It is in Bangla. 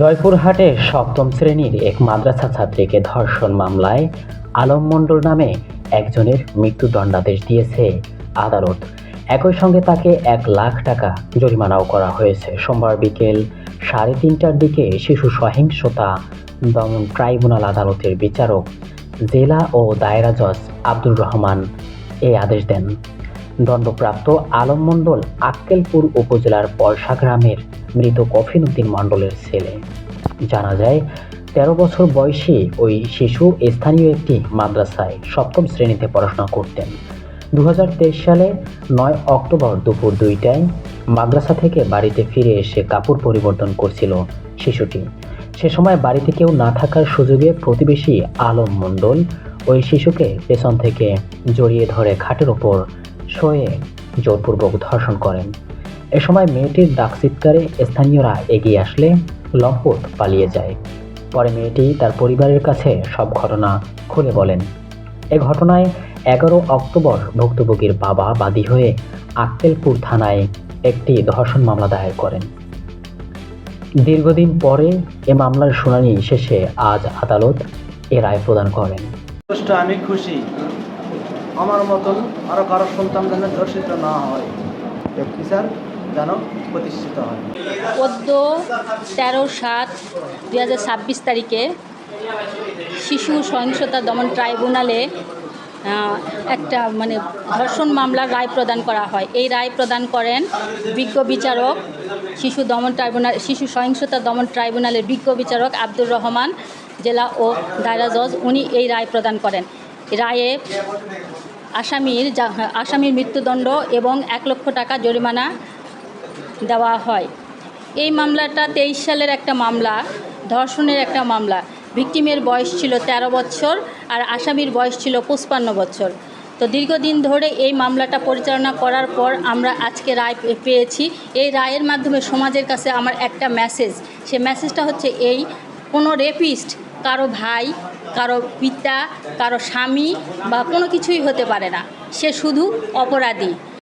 জয়পুরহাটে সপ্তম শ্রেণীর এক মাদ্রাসা ছাত্রীকে ধর্ষণ মামলায় আলম মণ্ডল নামে একজনের মৃত্যুদণ্ডাদেশ দিয়েছে আদালত। একই সঙ্গে তাকে 1,00,000 টাকা জরিমানাও করা হয়েছে। সোমবার বিকেল 3:30টার দিকে শিশু সহিংসতা দমন ট্রাইব্যুনাল আদালতের বিচারক জেলা ও দায়রা জজ আব্দুর রহমান এই আদেশ দেন। দণ্ডপ্রাপ্ত আলম মণ্ডল আক্কেলপুর উপজেলার পয়সা গ্রামের মৃত কফিল উদ্দিন মণ্ডলের ছেলে। জানা যায় 13 বছর বয়সী ওই শিশু স্থানীয় একটি মাদ্রাসায় সপ্তম শ্রেণীতে পড়াশোনা করতেন। 2023 সালে 9 অক্টোবর দুপুর 2টায় মাদ্রাসা থেকে বাড়িতে ফিরে এসে কাপড় পরিবর্তন করছিল শিশুটি। সে সময় বাড়িতে কেউ না থাকার সুযোগে প্রতিবেশী আলম মণ্ডল ওই শিশুকে পেছন থেকে জড়িয়ে ধরে খাটের ওপর শোয়ে জোরপূর্বক ধর্ষণ করেন। এ সময় মেয়েটির ডাক চিৎকারে স্থানীয়রা এগিয়ে আসলে লম্পট পালিয়ে যায়। পরে মেয়েটি তার পরিবারের কাছে সব ঘটনা খুলে বলেন। এ ঘটনায় 11 অক্টোবর ভুক্তভোগীর বাবা বাদী হয়ে আক্কেলপুর থানায় একটি ধর্ষণ মামলা দায়ের করেন। দীর্ঘদিন পরে এ মামলার শুনানি শেষে আজ আদালত এ রায় প্রদান করেন। আমি খুশি, আমার মতন আরো কারো সন্তান যেন ধর্ষিত না হয়, বিচার যেন প্রতিষ্ঠিত হয়। 13/7/2026 তারিখে শিশু সহিংসতা দমন ট্রাইব্যুনালে একটা ধর্ষণ মামলার রায় প্রদান করা হয়। এই রায় প্রদান করেন বিজ্ঞ বিচারক শিশু সহিংসতা দমন ট্রাইব্যুনালের বিজ্ঞ বিচারক আব্দুর রহমান, জেলা ও দায়রা জজ। উনি এই রায় প্রদান করেন। রায়ে আসামির মৃত্যুদণ্ড এবং 1 লক্ষ টাকা জরিমানা দেওয়া হয়। এই মামলাটা 23 সালের একটা মামলা, ধর্ষণের একটা মামলা। ভিকটিমের বয়স ছিল 13 বছর আর আসামির বয়স ছিল 55 বছর। তো দীর্ঘদিন ধরে এই মামলাটা পরিচালনা করার পর আমরা আজকে রায় পেয়েছি। এই রায়ের মাধ্যমে সমাজের কাছে আমার একটা মেসেজ, সে মেসেজটা হচ্ছে এই: কোনো রেপিস্ট কারো ভাই, কারো পিতা, কারো স্বামী বা কোনো কিছুই হতে পারে না। সে শুধু অপরাধী।